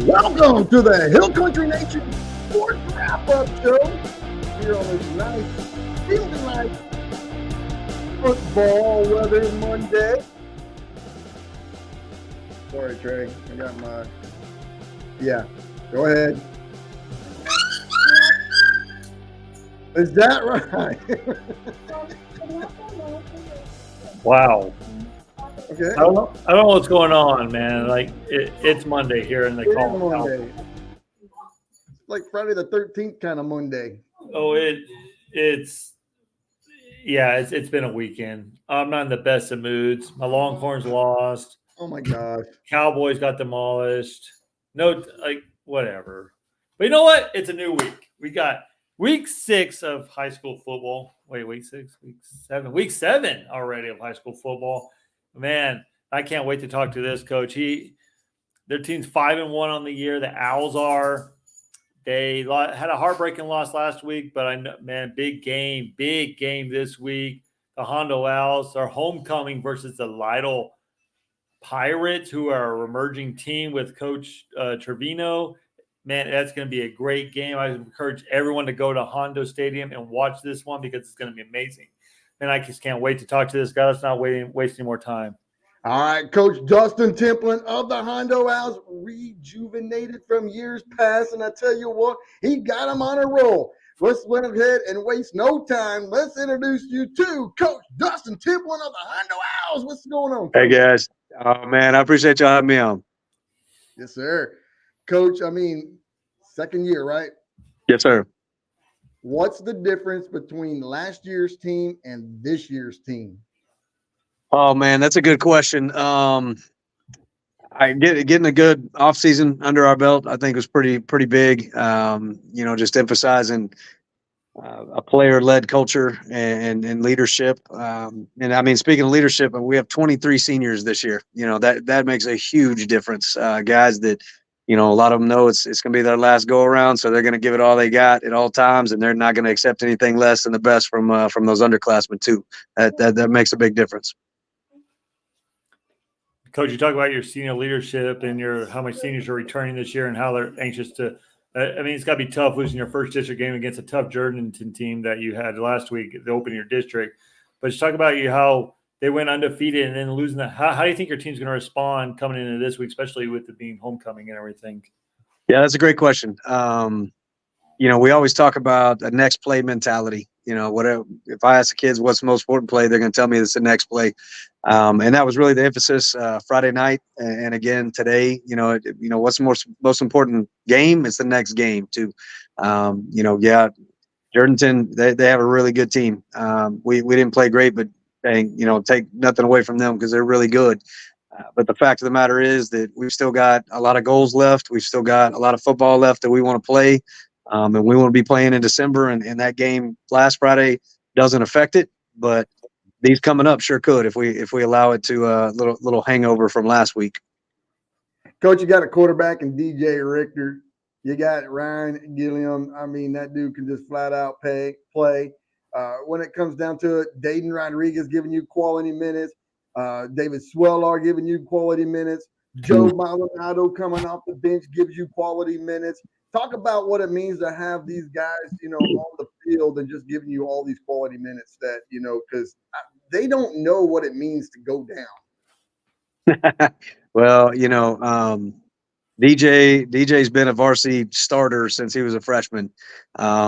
Welcome to the Hill Country Nation Sports Wrap-Up Show here on this nice, feeling like football weather Monday. Sorry, Trey. I got my... Yeah, go ahead. Is that right? Wow. Okay. I don't know what's going on, man. Like it's Monday here in the call. Monday. It's like Friday the 13th kind of Monday. Oh, it's been a weekend. I'm not in the best of moods. My Longhorns lost. Oh my gosh. Cowboys got demolished. No, like whatever. But you know what? It's a new week. We got week 6 of high school football. Wait, week 6, week 7, week 7 already of high school football. Man, I can't wait to talk to this coach. Their team's 5-1 on the year. The Owls are. They had a heartbreaking loss last week, but I know, man, big game this week. The Hondo Owls are homecoming versus the Lytle Pirates, who are an emerging team with Coach Trevino. Man, that's going to be a great game. I encourage everyone to go to Hondo Stadium and watch this one because it's going to be amazing. And I just can't wait to talk to this guy. Let's not waste any more time. All right, Coach Dustin Templin of the Hondo Owls, rejuvenated from years past, and I tell you what, he got him on a roll. Let's go ahead and waste no time. Let's introduce you to Coach Dustin Templin of the Hondo Owls. What's going on, Coach? Hey, guys. Oh, man, I appreciate y'all having me on. Yes, sir. Coach, second year, right? Yes, sir. What's the difference between last year's team and this year's team? Oh, man, that's a good question. Getting a good offseason under our belt, I think was pretty big. Just emphasizing a player-led culture and leadership. Speaking of leadership, we have 23 seniors this year. That makes a huge difference. Guys that, a lot of them know it's going to be their last go-around, so they're going to give it all they got at all times, and they're not going to accept anything less than the best from those underclassmen too. That makes a big difference. Coach, you talk about your senior leadership and how many seniors are returning this year and how they're anxious to. It's got to be tough losing your first district game against a tough Jordanton team that you had last week to open your district. But just talk about how they went undefeated and then losing that. How do you think your team's going to respond coming into this week, especially with it being homecoming and everything? Yeah, that's a great question. We always talk about a next play mentality. Whatever. If I ask the kids what's the most important play, they're going to tell me it's the next play. And that was really the emphasis Friday night and again today. What's the most important game? It's the next game too. Jordanton, they have a really good team. We didn't play great, but take nothing away from them because they're really good. But the fact of the matter is that we've still got a lot of goals left. We've still got a lot of football left that we want to play. And we want to be playing in December, and that game last Friday doesn't affect it, but these coming up sure could if we allow it to a little hangover from last week. Coach, you got a quarterback in DJ Richter. You got Ryan Gilliam. That dude can just flat out play. When it comes down to it, Dayton Rodriguez giving you quality minutes. David Swellar giving you quality minutes. Joe Maldonado coming off the bench gives you quality minutes. Talk about what it means to have these guys, on the field and just giving you all these quality minutes that, because they don't know what it means to go down. Well, DJ's been a varsity starter since he was a freshman.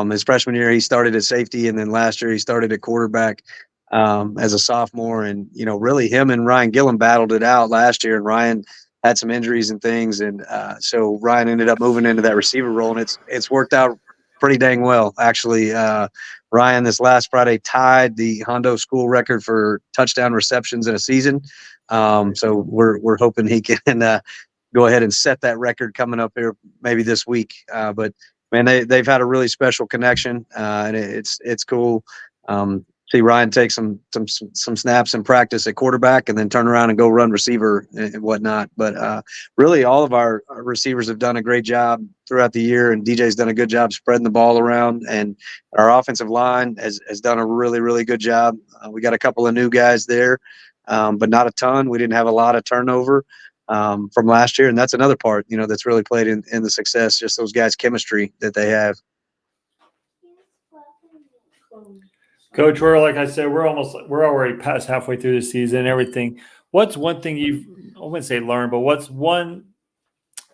His freshman year, he started at safety, and then last year he started at quarterback as a sophomore. And, really him and Ryan Gilliam battled it out last year, and Ryan had some injuries and things, and so Ryan ended up moving into that receiver role, and it's worked out pretty dang well, actually. Ryan this last Friday tied the Hondo school record for touchdown receptions in a season, so we're hoping he can go ahead and set that record coming up here maybe this week. But man, they've had a really special connection, and it's cool. See Ryan take some snaps in practice at quarterback and then turn around and go run receiver and whatnot. But really all of our receivers have done a great job throughout the year, and DJ's done a good job spreading the ball around, and our offensive line has done a really, really good job. We got a couple of new guys there, but not a ton. We didn't have a lot of turnover. from last year. And that's another part, that's really played in the success, just those guys' chemistry that they have. Coach, like I said, we're already past halfway through the season and everything. What's one thing I wouldn't say learned, but what's one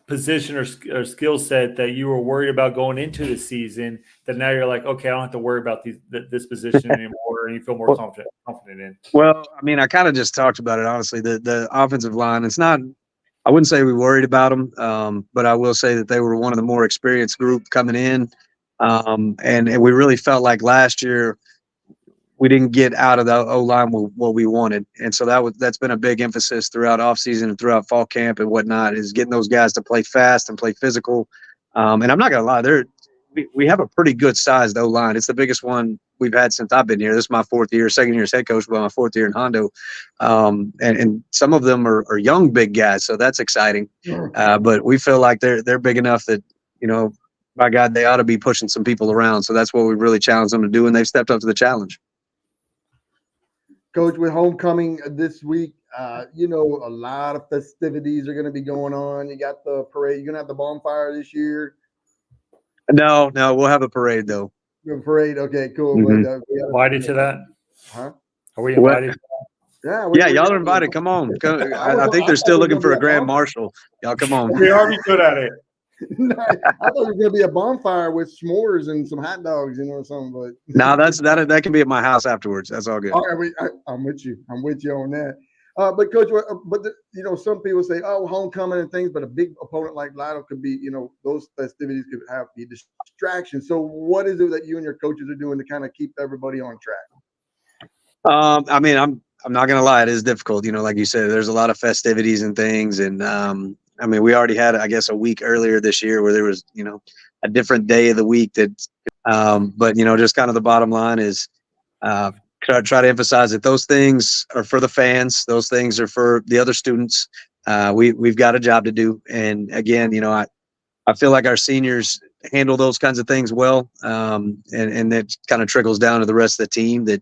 position or skill set that you were worried about going into the season that now you're like, okay, I don't have to worry about this position anymore, and you feel more confident in? Well, I mean, I kind of just talked about it, honestly. The offensive line, it's not, I wouldn't say we worried about them, but I will say that they were one of the more experienced group coming in. And we really felt like last year we didn't get out of the O-line what we wanted. And so that's been a big emphasis throughout offseason and throughout fall camp and whatnot, is getting those guys to play fast and play physical. And I'm not going to lie, we have a pretty good sized O-line. It's the biggest one we've had since I've been here. This is my second year as head coach, but my fourth year in Hondo. And some of them are young, big guys. So that's exciting. But we feel like they're big enough that, by God, they ought to be pushing some people around. So that's what we really challenged them to do. And they've stepped up to the challenge. Coach, with homecoming this week, a lot of festivities are going to be going on. You got the parade. You're going to have the bonfire this year. No, we'll have a parade though. The parade, okay, cool. Mm-hmm. But, invited to that? Huh? Are we invited? Yeah, y'all are invited. Come on. I think they're still looking for a grand marshal. Y'all come on. We already good at it. I thought it was going to be a bonfire with s'mores and some hot dogs, or something. But no, that can be at my house afterwards. That's all good. All right, I'm with you. I'm with you on that. But Coach, some people say, "Oh, homecoming and things," but a big opponent like Lido could be, those festivities could be distractions. So, what is it that you and your coaches are doing to kind of keep everybody on track? I mean, I'm not gonna lie, it is difficult. Like you said, there's a lot of festivities and things, and I mean, we already had, I guess, a week earlier this year where there was, a different day of the week that, but just kind of the bottom line is, try to emphasize that those things are for the fans. Those things are for the other students. We've got a job to do. And again, I feel like our seniors handle those kinds of things well. And that kind of trickles down to the rest of the team that,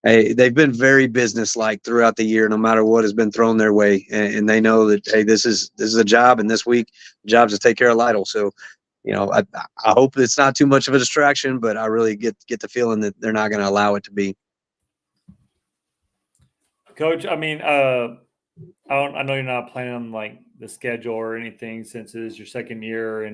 hey, they've been very businesslike throughout the year, no matter what has been thrown their way. And they know that, hey, this is a job. And this week, the job is to take care of Lytle. So, I hope it's not too much of a distraction, but I really get the feeling that they're not going to allow it to be. Coach, I mean, I know you're not planning on like the schedule or anything since it is your second year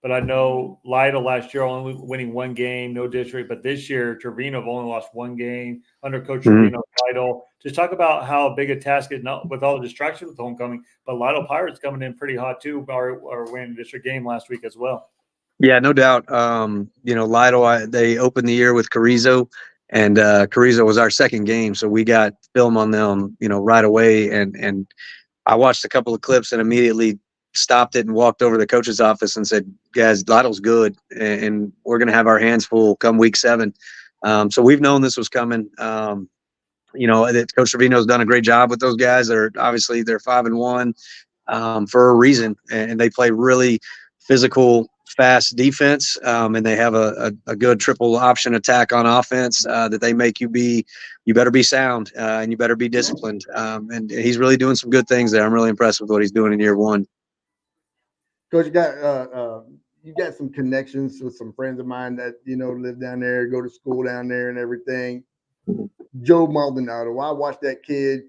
but I know Lytle last year only winning one game, no district, but this year Trevino have only lost one game under Coach Trevino's Lytle. Just talk about how big a task it is, not with all the distractions with homecoming, but Lytle Pirates coming in pretty hot too, or winning the district game last week as well. Yeah, no doubt. Lytle, they opened the year with Carrizo. And Carrizo was our second game, so we got film on them, right away. And I watched a couple of clips and immediately stopped it and walked over to the coach's office and said, "Guys, Lytle's good, and we're going to have our hands full come week 7." So we've known this was coming. That Coach Trevino's done a great job with those guys. They're 5-1 for a reason, and they play really physical, fast defense, and they have a good triple option attack on offense that they make you better be sound, and you better be disciplined. And he's really doing some good things there. I'm really impressed with what he's doing in year 1. Coach, you got some connections with some friends of mine that live down there, go to school down there, and everything. Joe Maldonado, I watched that kid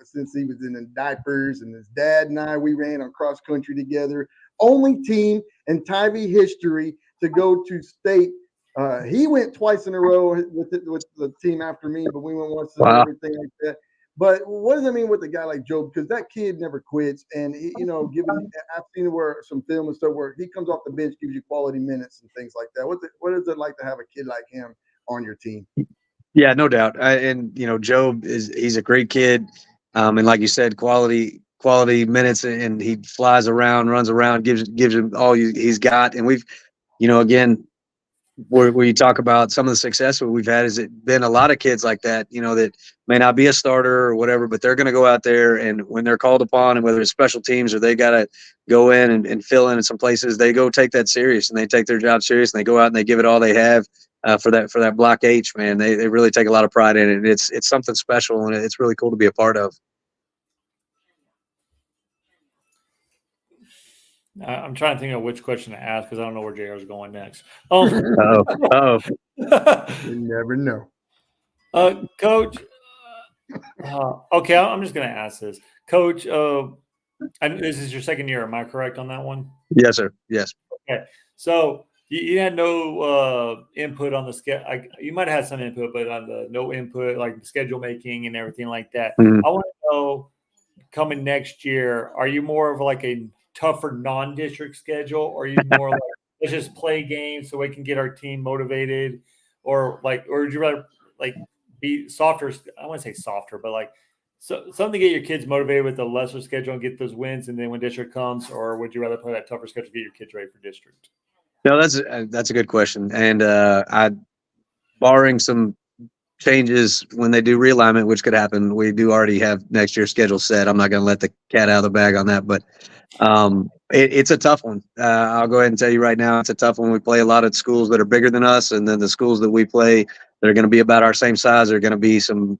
since he was in the diapers, and his dad and I, we ran on cross country together. Only team in Tybee history to go to state. He went twice in a row with the team after me, but we went once and everything like that. But what does that mean with a guy like Joe? Because that kid never quits, and I've seen where some film and stuff where he comes off the bench, gives you quality minutes and things like that. What is it like to have a kid like him on your team? Yeah, no doubt. Joe he's a great kid, and like you said, quality minutes, and he flies around, runs around, gives him all he's got. And we've, again, where you talk about some of the success that we've had, is it been a lot of kids like that, that may not be a starter or whatever, but they're going to go out there, and when they're called upon, and whether it's special teams or they got to go in and fill in some places, they go take that serious, and they take their job serious, and they go out and they give it all they have for that Block H, man. They really take a lot of pride in it. It's something special, and it's really cool to be a part of. I'm trying to think of which question to ask because I don't know where JR is going next. Oh, You never know. Coach. Okay, I'm just going to ask this, Coach. This is your second year. Am I correct on that one? yes, sir. Yes. Okay, so you had no input on the schedule. You might have had some input, but on the no input, like the schedule making and everything like that. Mhm. I want to know, coming next year, are you more of like a tougher non-district schedule, or are you more like let's just play games so we can get our team motivated, or would you rather like be softer? I want to say softer, but like something to get your kids motivated with a lesser schedule and get those wins, and then when district comes, or would you rather play that tougher schedule to get your kids ready for district? No, that's a good question, and barring some changes when they do realignment, which could happen, we do already have next year's schedule set. I'm not going to let the cat out of the bag on that, but it's a tough one. I'll go ahead and tell you right now, it's a tough one. We play a lot of schools that are bigger than us, and then the schools that we play that are going to be about our same size are going to be some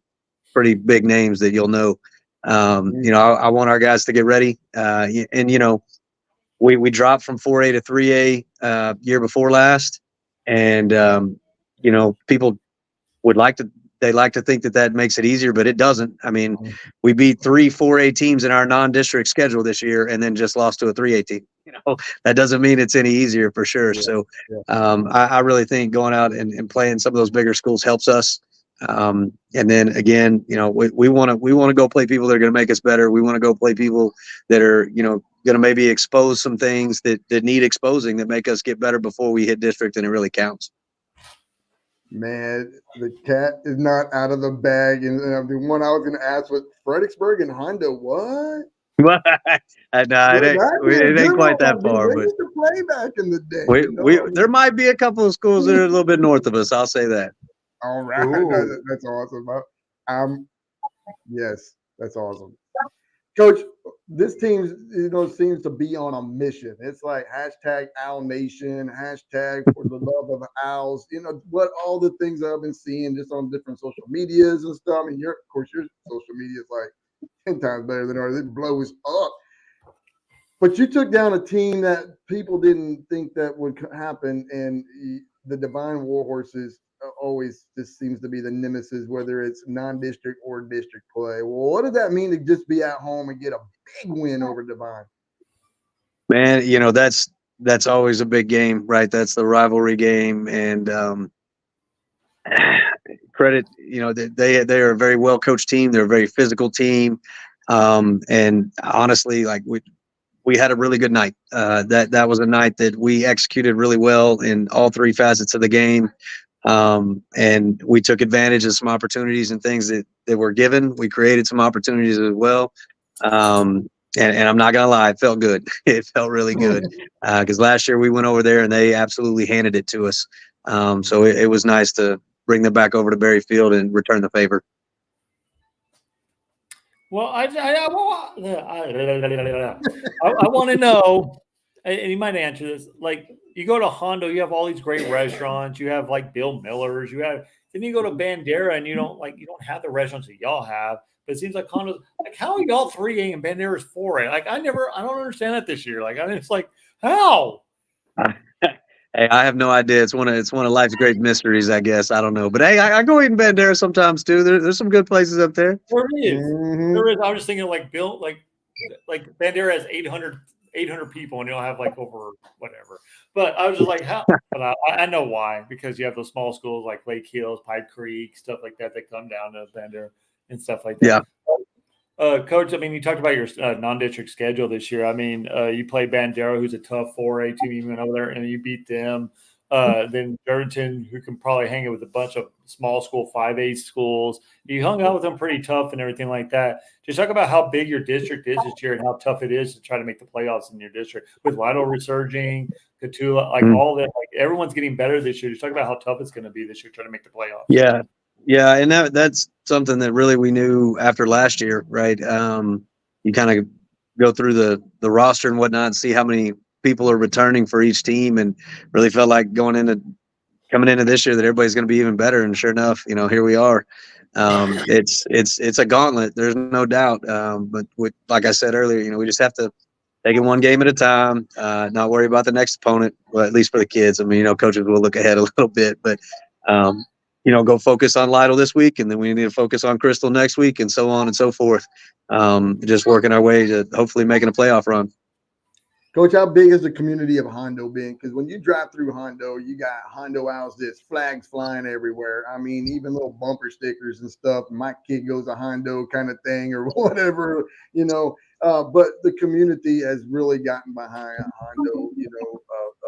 pretty big names that you'll know. I want our guys to get ready, and we dropped from 4A to 3A year before last, and people would like to they like to think that that makes it easier, but it doesn't. I mean, we beat 3 4A teams in our non-district schedule this year, and then just lost to a 3A team. That doesn't mean it's any easier for sure. Yeah, So yeah. I really think going out and playing some of those bigger schools helps us. And then again, we want to go play people that are going to make us better. We want to go play people that are going to maybe expose some things that need exposing, that make us get better before we hit district, and it really counts. Man, the cat is not out of the bag. And the one I was going to ask was Fredericksburg and Hondo. What? No, Well, that'd be a it ain't good quite one. that far, They but used to play back in the day. there might be a couple of schools that are a little bit north of us. I'll say that. All right. Ooh. That's awesome. Yes, that's awesome. Coach, this team, seems to be on a mission. It's like hashtag Owl Nation, hashtag for the love of owls. What all the things I've been seeing just on different social medias and stuff. And your social media is like 10 times better than ours. It blows up. But you took down a team that people didn't think that would happen, and the Divine Warhorses always just seems to be the nemesis, whether it's non-district or district play. Well, what does that mean to just be at home and get a big win over Divine? Man, that's always a big game, right? That's the rivalry game, and credit, they are a very well coached team. They're a very physical team, and honestly, like we had a really good night. That was a night that we executed really well in all three facets of the game. And we took advantage of some opportunities and things that were given. We created some opportunities as well. And I'm not going to lie, it felt good. It felt really good. Because last year we went over there and they absolutely handed it to us. So it was nice to bring them back over to Berry Field and return the favor. Well, I want to know, and you might answer this. Like, you go to Hondo, you have all these great restaurants. You have like Bill Miller's. Then you go to Bandera, and you don't have the restaurants that y'all have. But it seems like Hondo's like, how are y'all 3A and Bandera's 4A? Like, I don't understand that this year. Like, it's like, how? Hey, I have no idea. It's one of life's great mysteries, I guess. I don't know, but hey, I go eat in Bandera sometimes too. There's some good places up there. There is. Mm-hmm. There is. I was just thinking like Bill, like Bandera has 800 people, and you'll have like over whatever. But I was just like, how? But I know why, because you have those small schools like Lake Hills, Pipe Creek, stuff like that come down to Bandera and stuff like that. Yeah. Coach, I mean, you talked about your non-district schedule this year. I mean, you play Bandera, who's a tough 4A team. You went over there and you beat them. Then Durrington, who can probably hang it with a bunch of small school 5A schools. You hung out with them pretty tough and everything like that. Just talk about how big your district is this year and how tough it is to try to make the playoffs in your district with Lido resurging, Catula, like all that. Like everyone's getting better this year. Just talk about how tough it's going to be this year trying to make the playoffs. Yeah. Yeah, and that's something that really we knew after last year, right? You kind of go through the roster and whatnot and see how many people are returning for each team, and really felt like coming into this year that everybody's going to be even better. And sure enough, here we are. It's a gauntlet. There's no doubt. But like I said earlier, we just have to taking one game at a time, not worry about the next opponent. Well, at least for the kids. I mean, coaches will look ahead a little bit, but go focus on Lytle this week, and then we need to focus on Crystal next week, and so on and so forth. Just working our way to hopefully making a playoff run. Coach, how big is the community of Hondo been? Because when you drive through Hondo, you got Hondo outfits, flags flying everywhere. I mean, even little bumper stickers and stuff. My kid goes to Hondo kind of thing or whatever, But the community has really gotten behind Hondo,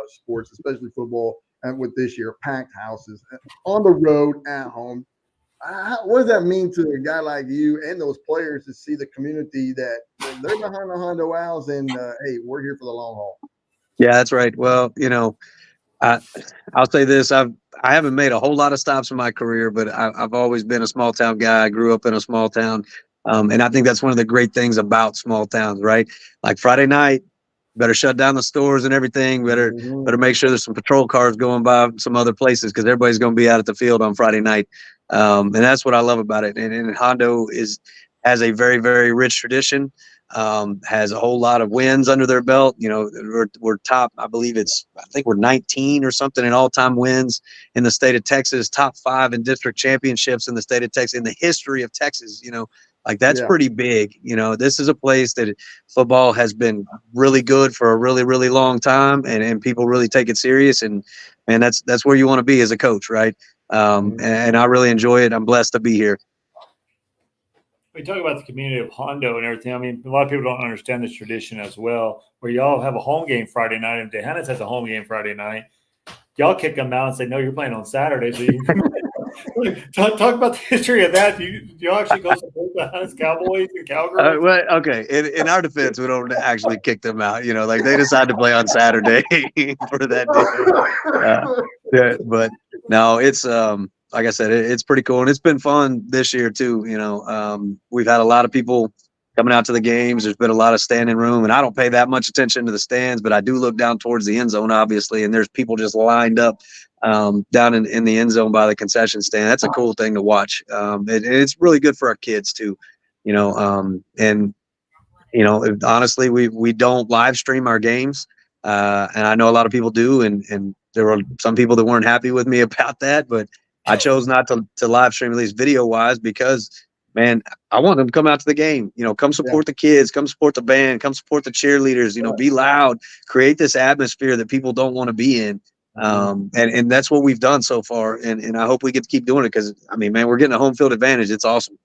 sports, especially football. And with this year, packed houses on the road, at home. What does that mean to a guy like you and those players to see the community that they're behind the Hondo Owls and hey, we're here for the long haul? Yeah, that's right. Well, I'll say this: I haven't made a whole lot of stops in my career, but I've always been a small town guy. I grew up in a small town, and I think that's one of the great things about small towns, right? Like Friday night, better shut down the stores and everything. Better make sure there's some patrol cars going by some other places because everybody's going to be out at the field on Friday night. And that's what I love about it. And Hondo has a very, very rich tradition, has a whole lot of wins under their belt. We're top, I think we're 19 or something in all-time wins in the state of Texas, top 5 in district championships in the state of Texas, in the history of Texas. That's pretty big. This is a place that football has been really good for a really, really long time, and people really take it serious. And that's where you want to be as a coach, right? And I really enjoy it. I'm blessed to be here. We talk about the community of Hondo and everything. I mean, a lot of people don't understand this tradition as well, where y'all have a home game Friday night, and Dehanis has a home game Friday night. Y'all kick them out and say, no, you're playing on Saturday. So you talk about the history of that. Do you actually go support the Hunts Cowboys and Cowgirls? Well, okay. In our defense, we don't actually kick them out. Like they decide to play on Saturday for that day. But no, it's like I said, it's pretty cool, and it's been fun this year too. We've had a lot of people coming out to the games. There's been a lot of standing room, and I don't pay that much attention to the stands, but I do look down towards the end zone, obviously, and there's people just lined up down in the end zone by the concession stand. That's a cool thing to watch. It's really good for our kids too, honestly, we don't live stream our games. And I know a lot of people do. And there were some people that weren't happy with me about that, but I chose not to live stream, at least video wise, because man, I want them to come out to the game, come support the kids, come support the band, come support the cheerleaders, be loud, create this atmosphere that people don't want to be in. And that's what we've done so far. And I hope we get to keep doing it because, I mean, man, we're getting a home field advantage. It's awesome.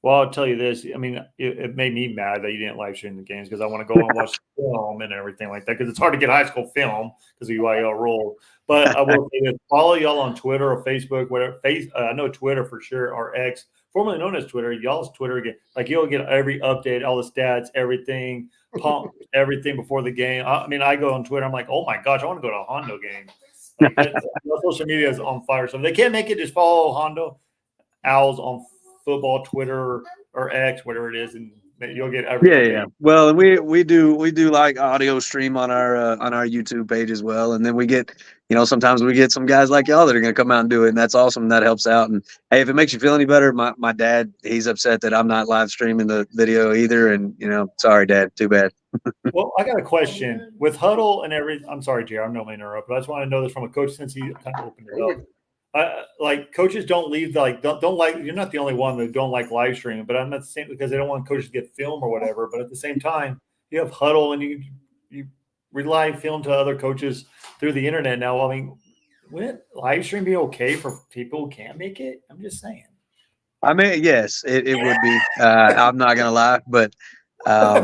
Well, I'll tell you this. I mean, it made me mad that you didn't live stream the games because I want to go and watch the film and everything like that because it's hard to get high school film because of UIL rule. But I will say this, follow y'all on Twitter or Facebook, whatever. I know Twitter for sure, or X, formerly known as Twitter. Y'all's Twitter again. Like you'll get every update, all the stats, everything, pump everything before the game. I mean, I go on Twitter. I'm like, oh my gosh, I want to go to a Hondo game. Like social media is on fire. So if they can't make it, just follow Hondo Owls on football, Twitter, or X, whatever it is, and you'll get everything. Yeah. Well, and we do like audio stream on our YouTube page as well, and then we get sometimes we get some guys like y'all that are going to come out and do it, and that's awesome. That helps out. And hey, if it makes you feel any better, my dad, he's upset that I'm not live streaming the video either, and sorry, Dad, too bad. Well, I got a question with Huddle and everything. I'm sorry, Jerry, I'm not going to interrupt, but I just want to know this from a coach since he kind of opened it up. Like coaches don't leave don't like, you're not the only one that don't like live streaming, but I'm not saying because they don't want coaches to get film or whatever. But at the same time, you have Huddle and you rely film to other coaches through the internet now. I mean, wouldn't live stream be okay for people who can't make it? I'm just saying. I mean, yes, it would be. I'm not gonna lie, but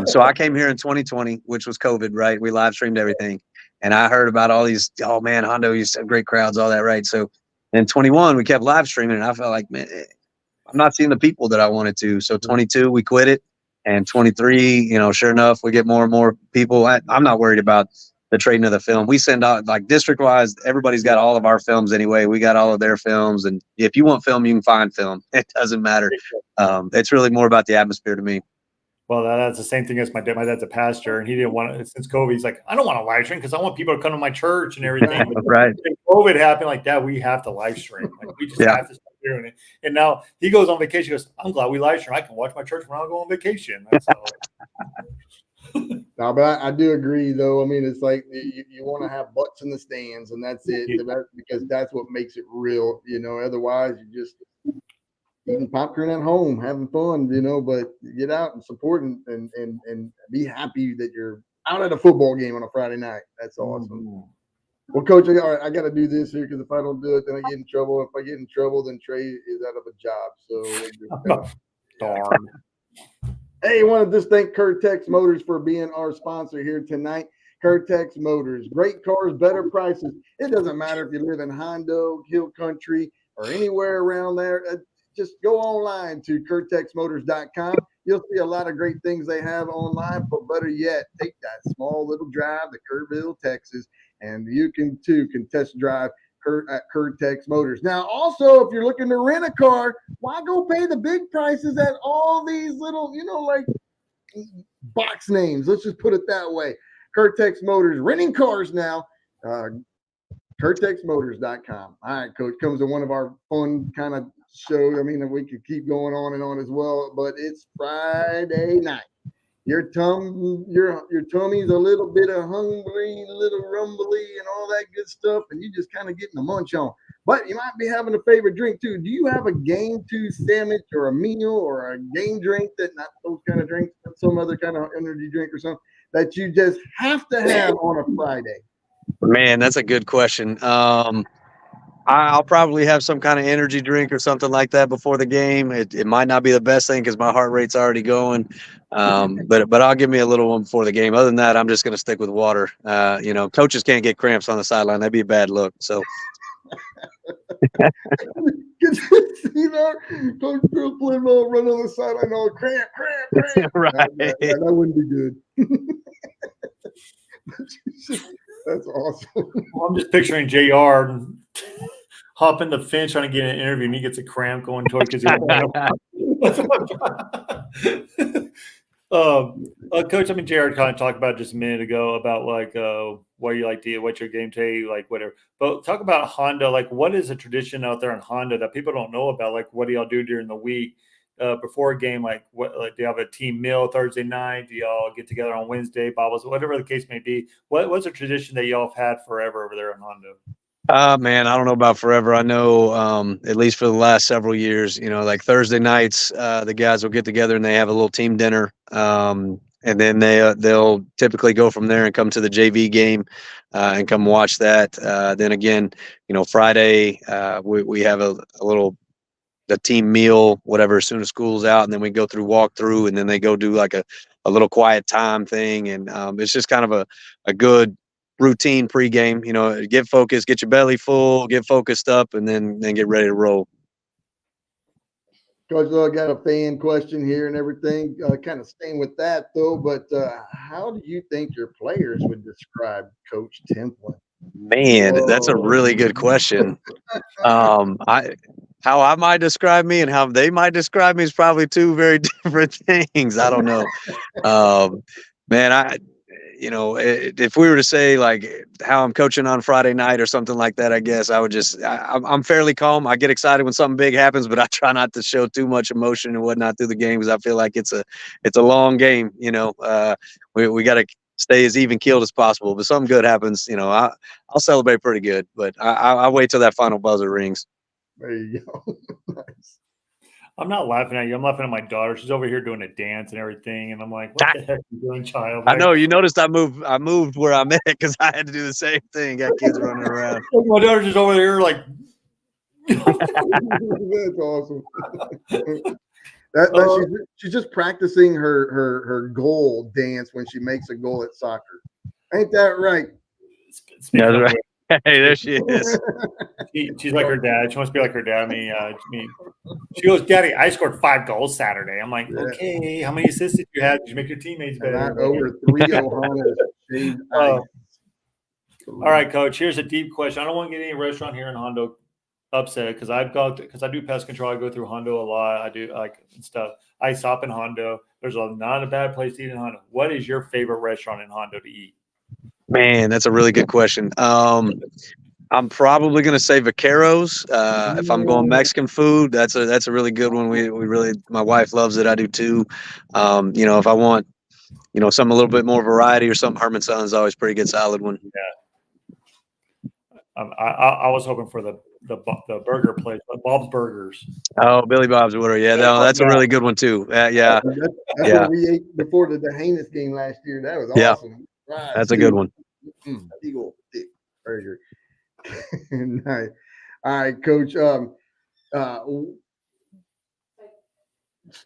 so I came here in 2020, which was COVID, right? We live streamed everything, and I heard about all these. Oh man, Hondo used to have great crowds, all that, right? So. In 21, we kept live streaming, and I felt like, man, I'm not seeing the people that I wanted to. So 22, we quit it, and 23, sure enough, we get more and more people. I'm not worried about the trading of the film. We send out, like district-wise, everybody's got all of our films anyway. We got all of their films, and if you want film, you can find film. It doesn't matter. It's really more about the atmosphere to me. Well, that's the same thing as my dad. My dad's a pastor, and he didn't want to, since COVID, he's like, I don't want to live stream because I want people to come to my church and everything. But right. COVID happened like that. We have to live stream. Like, we just have to start doing it. And now he goes on vacation. He goes, I'm glad we live stream. I can watch my church when I go on vacation. No, but I do agree, though. I mean, it's like you want to have butts in the stands, and that's it. Because that's what makes it real. Otherwise, you just eating popcorn at home, having fun. But get out and support and be happy that you're out at a football game on a Friday night. That's awesome. Mm-hmm. Well, Coach, all right, I got to do this here because if I don't do it, then I get in trouble. If I get in trouble, then Trey is out of a job. So, Darn. hey, I want to just thank Curtex Motors for being our sponsor here tonight. Curtex Motors, great cars, better prices. It doesn't matter if you live in Hondo, Hill Country, or anywhere around there. Just go online to CurtexMotors.com. You'll see a lot of great things they have online, but better yet, take that small little drive to Kerrville, Texas, and you can test drive at Curtex Motors. Now, also, if you're looking to rent a car, why go pay the big prices at all these little, like box names? Let's just put it that way. Curtex Motors, renting cars now. CurtexMotors.com. All right, Coach, comes to one of our fun kind of shows. I mean, we could keep going on and on as well, but it's Friday night. Your tummy's a little bit of hungry, a little rumbly, and all that good stuff, and you just kind of getting a munch on. But you might be having a favorite drink too. Do you have a game 2 sandwich or a meal or a game drink that not those kind of drinks, but some other kind of energy drink or something that you just have to have on a Friday? Man, that's a good question. I'll probably have some kind of energy drink or something like that before the game. It might not be the best thing because my heart rate's already going, but I'll give me a little one before the game. Other than that, I'm just going to stick with water. Coaches can't get cramps on the sideline. That'd be a bad look. So. Could you see that? Coach Templin run on the sideline, all cramp. Right. That wouldn't be good. That's awesome. Well, I'm just picturing JR hopping the fence trying to get an interview, and he gets a cramp going toward because Coach, I mean, Jared kind of talked about just a minute ago about like what you like to eat, what's your game day, like whatever. But talk about Hondo. Like, what is a tradition out there in Hondo that people don't know about? Like, what do y'all do during the week before a game? Like, what? Like, do you have a team meal Thursday night? Do y'all get together on Wednesday, Bibles, whatever the case may be? What's a tradition that y'all have had forever over there in Hondo? Man, I don't know about forever. I know, at least for the last several years, like Thursday nights, the guys will get together and they have a little team dinner. And then they'll typically go from there and come to the JV game, and come watch that. Then again, Friday, we have a team meal, whatever, as soon as school's out. And then we go through walkthrough, and then they go do like a little quiet time thing. And, it's just kind of a good routine pregame, get focused, get your belly full, get focused up, and then get ready to roll. Coach, I got a fan question here and everything, kind of staying with that though, but how do you think your players would describe Coach Templin? Man, that's a really good question. How I might describe me and how they might describe me is probably two very different things. I don't know. Man, if we were to say like how I'm coaching on Friday night or something like that, I guess I would I'm fairly calm. I get excited when something big happens, but I try not to show too much emotion and whatnot through the game because I feel like it's a long game. We got to stay as even keeled as possible, but something good happens, I'll celebrate pretty good, but I'll wait till that final buzzer rings. There you go. Nice. I'm not laughing at you. I'm laughing at my daughter. She's over here doing a dance and everything, and I'm like, "What the heck are you doing, child?" Like, I know you noticed I moved where I'm at because I had to do the same thing. Got kids running around. My daughter's just over there, like. That's awesome. She's just practicing her goal dance when she makes a goal at soccer. Ain't that right? That's right. Hey, there she is. She's like her dad. She wants to be like her dad. She goes, "Daddy, I scored 5 goals Saturday." I'm like, "Okay, how many assists did you have? Did you make your teammates better?" Not over 3 Ohanas. All right, Coach. Here's a deep question. I don't want to get any restaurant here in Hondo upset because I do pest control. I go through Hondo a lot. I do like stuff. I stop in Hondo. There's not a bad place to eat in Hondo. What is your favorite restaurant in Hondo to eat? Man, that's a really good question. I'm probably going to say Vaqueros. If I'm going Mexican food, that's a really good one. We really, my wife loves it. I do too. If I want something a little bit more variety or something. Herman Son is always a pretty good, solid one. I was hoping for the burger place, but Bob's Burgers. Oh, Billy Bob's Water. Yeah, no, that's a really good one too. Yeah, That's Yeah. what we ate before the heinous game last year. That was Yeah. awesome. Right, that's a good one. Big old thick burger. Nice. All right, Coach.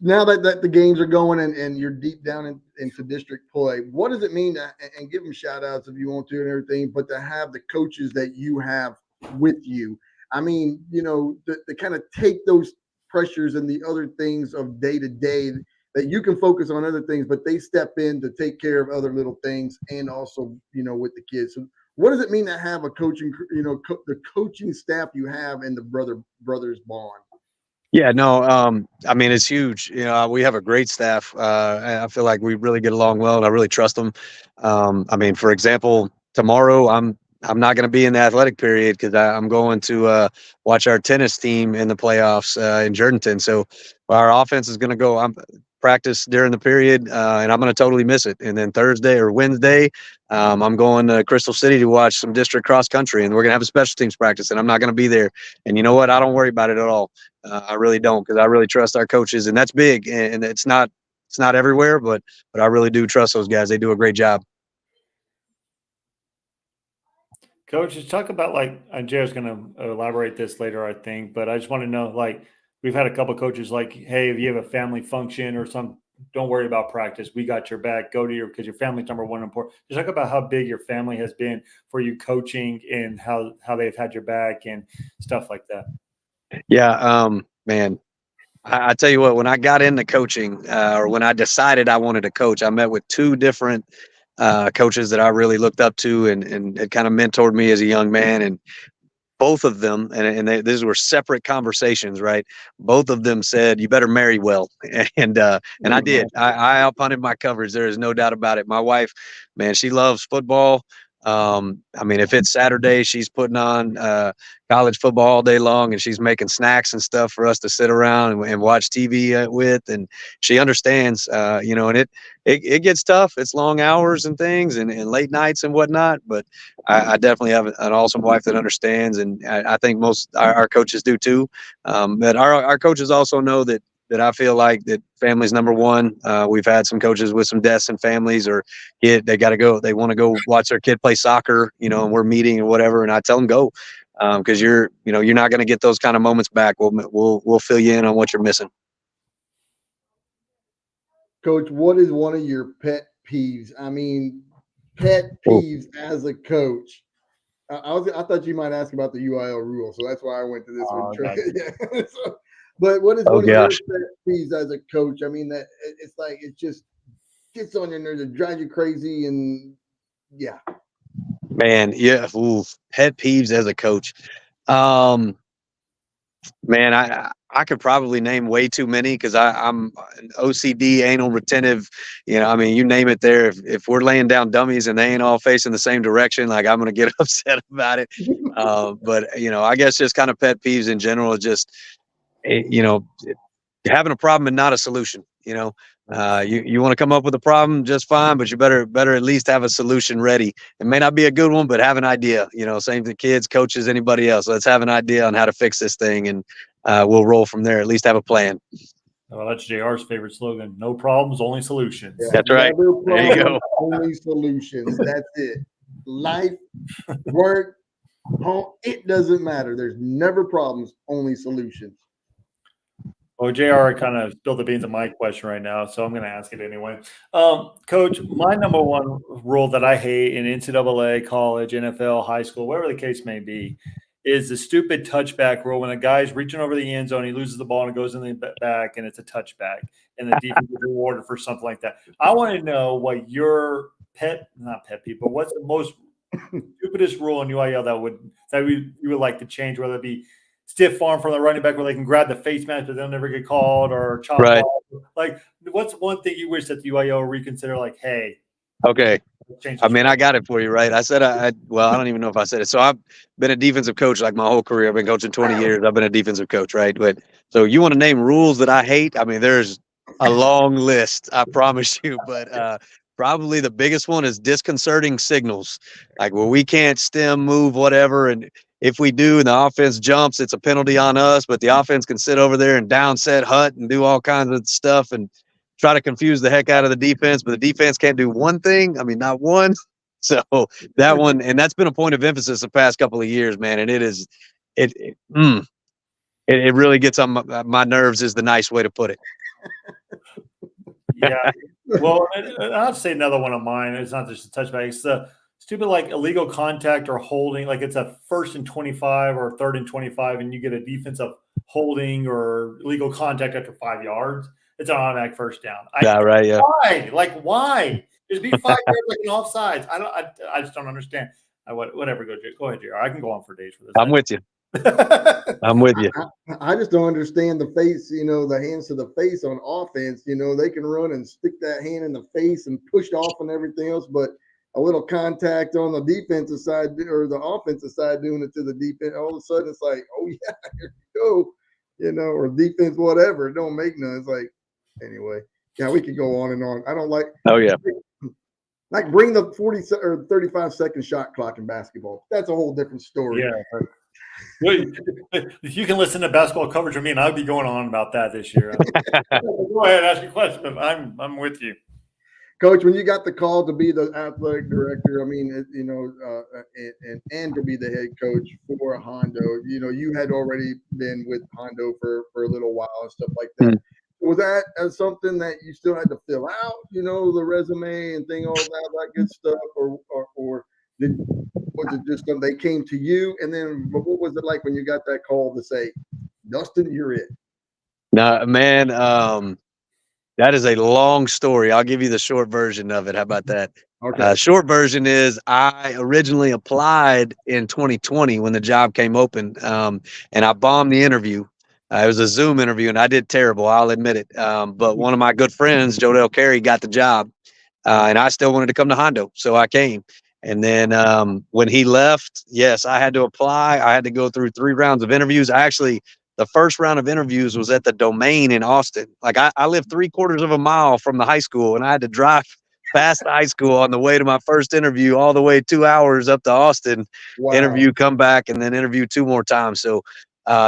Now that the games are going and you're deep down into district play, what does it mean to, and give them shout outs if you want to and everything, but to have the coaches that you have with you? I mean, to kind of take those pressures and the other things of day to day that you can focus on other things, but they step in to take care of other little things and also, with the kids. So what does it mean to have a coaching, the coaching staff you have and the brothers bond? Yeah, no, I mean, it's huge. We have a great staff. I feel like we really get along well, and I really trust them. I mean, for example, tomorrow I'm not going to be in the athletic period because I'm going to watch our tennis team in the playoffs in Jordanton. So our offense is going to go. I'm practice during the period, and I'm going to totally miss it. And then Thursday or Wednesday, I'm going to Crystal City to watch some district cross country, and we're going to have a special teams practice, and I'm not going to be there. And you know what? I don't worry about it at all. I really don't, because I really trust our coaches, and that's big. And it's not everywhere, but I really do trust those guys. They do a great job. Coach, just talk about and Jared's going to elaborate this later, I think, but I just want to know, we've had a couple of coaches hey, if you have a family function or something, don't worry about practice. We got your back. Go to because your family's number one important. Just talk about how big your family has been for you coaching and how they've had your back and stuff like that. Yeah, man, I tell you what, when I got into coaching or when I decided I wanted to coach, I met with two different coaches that I really looked up to and it kind of mentored me as a young man. And both of them, these were separate conversations, right? Both of them said, "You better marry well," and I did. I outpunted my coverage. There is no doubt about it. My wife, man, she loves football. I mean, if it's Saturday, she's putting on college football all day long, and she's making snacks and stuff for us to sit around and watch TV with. And she understands, and it gets tough. It's long hours and things and late nights and whatnot. But I definitely have an awesome wife that understands, and I think most our coaches do too. But our coaches also know that I feel like that family's number one. We've had some coaches with some deaths in families, or they got to go. They want to go watch their kid play soccer, and we're meeting or whatever, and I tell them go, because you're not going to get those kind of moments back. We'll fill you in on what you're missing. Coach, what is one of your pet peeves? I mean, pet peeves as a coach. I thought you might ask about the UIL rule, so that's why I went to this one. Yeah. But what is one of your pet peeves as a coach? I mean, that it's like it just gets on your nerves, it drives you crazy, and yeah. Man, yeah, pet peeves as a coach. Man, I could probably name way too many because I'm an OCD, anal retentive. I mean, you name it. There, if we're laying down dummies and they ain't all facing the same direction, I'm gonna get upset about it. But I guess just kind of pet peeves in general, just having a problem and not a solution. You want to come up with a problem just fine, but you better at least have a solution ready. It may not be a good one, but have an idea. Same to kids, coaches, anybody else. Let's have an idea on how to fix this thing, and we'll roll from there. At least have a plan. Well, that's JR's favorite slogan: "No problems, only solutions." Yeah, that's right. There you go. Only solutions. That's it. Life, work, home. It doesn't matter. There's never problems, only solutions. Well, JR kind of spilled the beans on my question right now, so I'm going to ask it anyway. Coach, my number one rule that I hate in NCAA, college, NFL, high school, whatever the case may be, is the stupid touchback rule when a guy's reaching over the end zone, he loses the ball and it goes in the back, and it's a touchback, and the defense is rewarded for something like that. I want to know what your not pet peeve, but what's the most stupidest rule in UIL that you would like to change, whether it be stiff arm from the running back where they can grab the face mask but they'll never get called, or chop off. What's one thing you wish that the UIL reconsider? Hey, okay. I mean, I got it for you, right? I said, I don't even know if I said it. So I've been a defensive coach my whole career. I've been coaching 20 years. I've been a defensive coach, right? But so you want to name rules that I hate? I mean, there's a long list, I promise you. But probably the biggest one is disconcerting signals, like where we can't stem, move, whatever. And if we do and the offense jumps, it's a penalty on us. But the offense can sit over there and downset hut and do all kinds of stuff and try to confuse the heck out of the defense. But the defense can't do one thing. I mean, not one. So that one, and that's been a point of emphasis the past couple of years, man. And it really gets on my nerves, is the nice way to put it. Yeah. Well, I'll say another one of mine. It's not just a touchback. It's the stupid like illegal contact or holding. Like it's a 1st and 25 or 3rd and 25, and you get a defensive holding or illegal contact after 5 yards. It's an automatic first down. Yeah, right. Yeah. Why? Like why? Just be 5 yards like an offsides. I just don't understand. Whatever. Go ahead, JR. I can go on for days for this. I'm with you. I'm with you. I just don't understand the face, the hands to the face on offense. They can run and stick that hand in the face and push off and everything else, but a little contact on the defensive side or the offensive side doing it to the defense, all of a sudden it's like, oh yeah, here we go, or defense, whatever. It don't make none. It's like, anyway, yeah, we could go on and on. I don't like. Oh yeah. Like bring the 40 or 35-second shot clock in basketball. That's a whole different story. Yeah. You can listen to basketball coverage with me, and I'll be going on about that this year. Go ahead, ask your question. I'm with you, Coach. When you got the call to be the athletic director, I mean, and to be the head coach for Hondo, you had already been with Hondo for a little while and stuff like that. Mm. Was that as something that you still had to fill out, the resume and all that good stuff, or was it just something they came to you? And then what was it like when you got that call to say, Dustin, you're it? No, man, that is a long story. I'll give you the short version of it. How about that? Okay. Short version is I originally applied in 2020 when the job came open, and I bombed the interview. It was a Zoom interview, and I did terrible. I'll admit it. But one of my good friends, Jodell Carey, got the job, and I still wanted to come to Hondo, so I came. And then when he left, yes, I had to apply. I had to go through 3 rounds of interviews. The first round of interviews was at the Domain in Austin. Like I lived 3/4 of a mile from the high school, and I had to drive past the high school on the way to my first interview, all the way 2 hours up to Austin, interview, come back, and then interview 2 more times. So,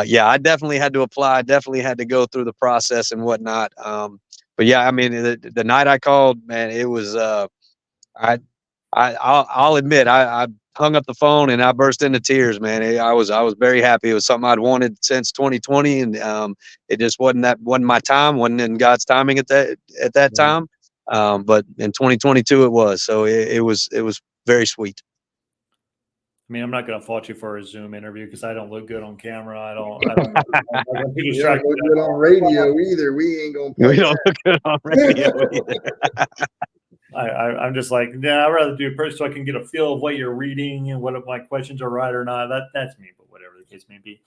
yeah, I definitely had to apply. I definitely had to go through the process and whatnot. But yeah, I mean, the night I called, man, it was I'll admit I hung up the phone and I burst into tears, man. I was very happy. It was something I'd wanted since 2020, and it just wasn't my time, wasn't in God's timing at that time. But in 2022 it was. So it was very sweet. I mean, I'm not going to fault you for a Zoom interview because I don't look good on camera. I don't you don't look good on radio either. We ain't going to. We don't look good on radio either. I'm just like, I'd rather do it first so I can get a feel of what you're reading and what if my questions are right or not. That's me, but whatever the case may be.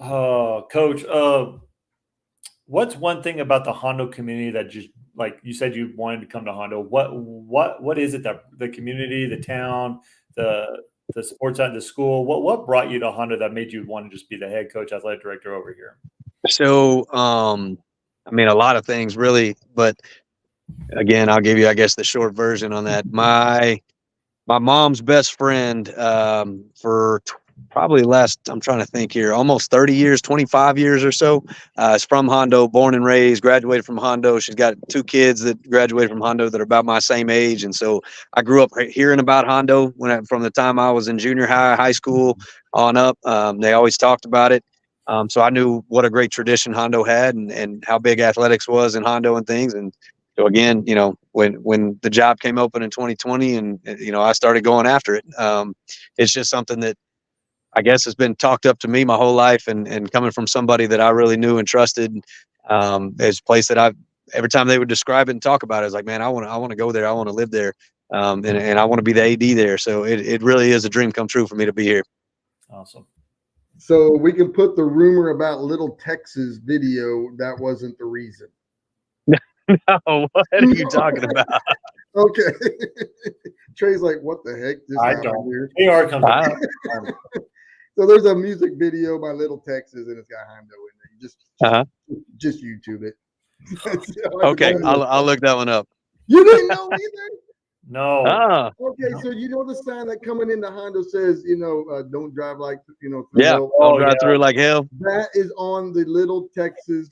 Coach, what's one thing about the Hondo community that just, like you said, you wanted to come to Hondo? What is it that the community, the town, the sports side, the school, what brought you to Hondo that made you want to just be the head coach, athletic director over here? So, I mean, a lot of things really, but again, I'll give you, I guess, the short version on that. My mom's best friend for probably I'm trying to think here, almost 30 years, 25 years or so, is from Hondo, born and raised, graduated from Hondo. She's got 2 kids that graduated from Hondo that are about my same age. And so I grew up hearing about Hondo from the time I was in junior high school on up. They always talked about it. So I knew what a great tradition Hondo had and how big athletics was in Hondo and things. And so again, when the job came open in 2020 and, I started going after it, it's just something that I guess has been talked up to me my whole life, and coming from somebody that I really knew and trusted, it's a place that every time they would describe it and talk about it, I was like, man, I want to go there. I want to live there. And I want to be the AD there. So it really is a dream come true for me to be here. Awesome. So we can put the rumor about Little Texas video. That wasn't the reason. No, what are you talking about? Okay. Trey's like, what the heck? I don't. AR comes out. So there's a music video by Little Texas, and it's got Hondo in there. Just YouTube it. Okay, I'll look that one up. You didn't know either? No. Ah, Okay, so you know the sign that coming into Hondo says, don't drive like, through yeah. hell? I'll drive through like hell. That is on the Little Texas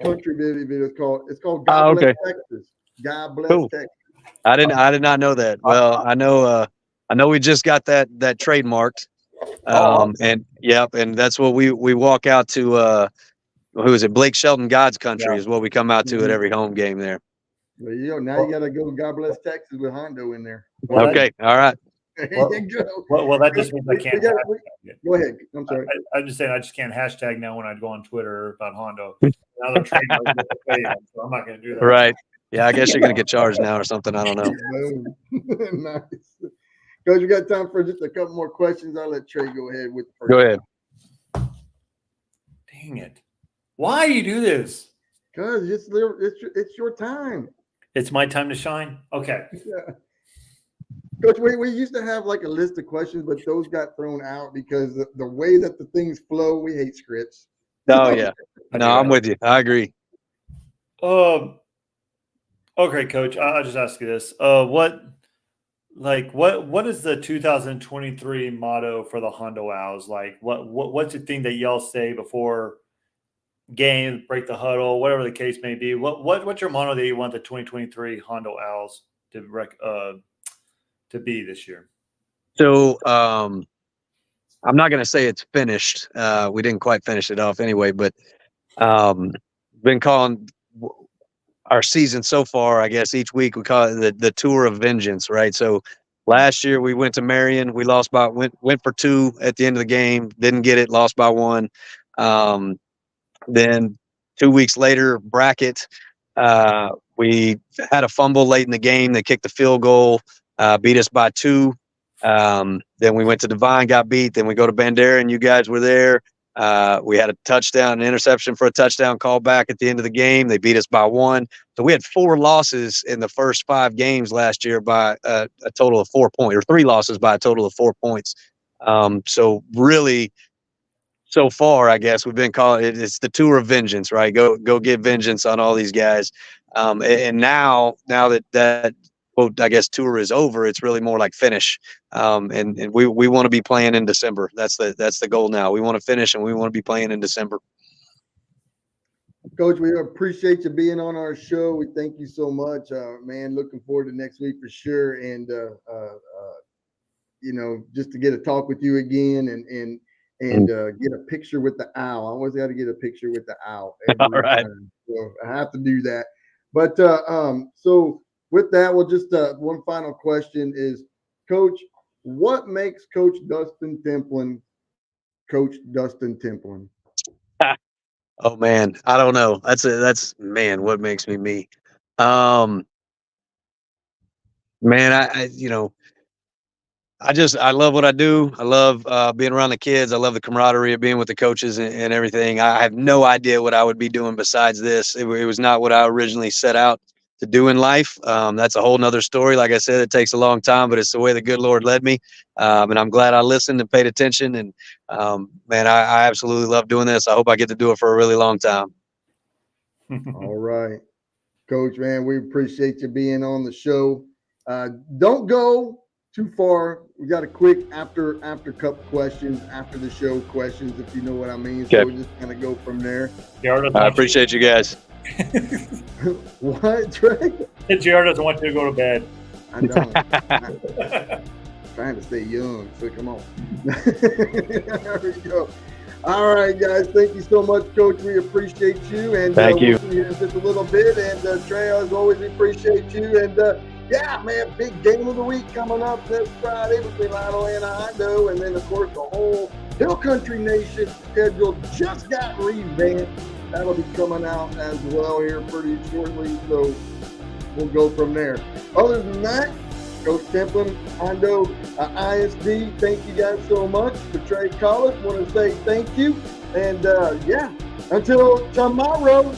country video. It's called God Bless Okay. Texas. God Bless Cool. Texas. I did not know that. Well, I know we just got that trademarked. And yep, and that's what we walk out to. Who is it? Blake Shelton, God's Country is what we come out to at every home game there. There you go. Now you got to go God Bless Texas with Hondo in there. Well, Okay, all right. There you go. Well, that just means I can't. Go ahead. I'm sorry. I'm just saying I just can't hashtag now when I go on Twitter about Hondo. Now they're trademark, so I'm not going to do that. Right. Yeah, I guess you're going to get charged now or something. I don't know. Nice. Coach, we got time for just a couple more questions. I'll let Trey go ahead with the first. Go ahead. Dang it. Why you do this? Because it's your time. It's my time to shine? Okay. Yeah. Coach, we used to have like a list of questions, but those got thrown out because the way that the things flow, we hate scripts. Oh, yeah. No, I'm with you. I agree. Okay, Coach, I'll just ask you this. What is the 2023 motto for the Hondo Owls? Like, what's the thing that y'all say before games, break the huddle, whatever the case may be? What's your motto that you want the 2023 Hondo Owls to be this year? So I'm not going to say it's finished. We didn't quite finish it off anyway, but been calling our season so far, I guess each week we call it the tour of vengeance, right? So last year we went to Marion, we lost went for 2 at the end of the game, didn't get it, lost by 1. Then 2 weeks later, Brackett, we had a fumble late in the game. They kicked the field goal, beat us by 2. Then we went to Divine, got beat. Then we go to Bandera, and you guys were there. We had a touchdown, an interception for a touchdown call back at the end of the game. They beat us by 1. So we had 4 losses in the first 5 games last year by a total of 4 points, or 3 losses by a total of 4 points. So really, so far, I guess we've been calling it's the tour of vengeance, right? Go get vengeance on all these guys. And now that quote, I guess tour is over, it's really more like finish. And we want to be playing in December. That's the goal now. We want to finish and we want to be playing in December. Coach, we appreciate you being on our show. We thank you so much, man. Looking forward to next week for sure. And just to get a talk with you again and get a picture with the owl. I always got to get a picture with the owl every time. So I have to do that. But so with that, we'll just one final question is, Coach, what makes Coach Dustin Templin Coach Dustin Templin? Oh man, I don't know. That's what makes me me. Man, I love what I do. I love being around the kids. I love the camaraderie of being with the coaches and everything. I have no idea what I would be doing besides this. It was not what I originally set out to do in life. That's a whole nother story. Like I said, it takes a long time, but it's the way the good Lord led me. And I'm glad I listened and paid attention. And man, I absolutely love doing this. I hope I get to do it for a really long time. All right, Coach, man, we appreciate you being on the show. Don't go too far. We got a quick after cup questions, after the show questions, if you know what I mean. Okay. So we're just gonna go from there. I appreciate you guys. What, Trey? JR doesn't want you to go to bed. I don't. Trying to stay young, so come on. There we go. All right, guys. Thank you so much, Coach. We appreciate you. And thank you. We'll see you in just a little bit. And Trey, as always, we appreciate you. And yeah, man, big game of the week coming up this Friday between Lionel and Hondo. And then, of course, the whole Hill Country Nation schedule just got revamped. That'll be coming out as well here pretty shortly. So we'll go from there. Other than that, Coach Templin, Hondo, ISD, thank you guys so much. For Trey Collins, want to say thank you. And yeah, until tomorrow.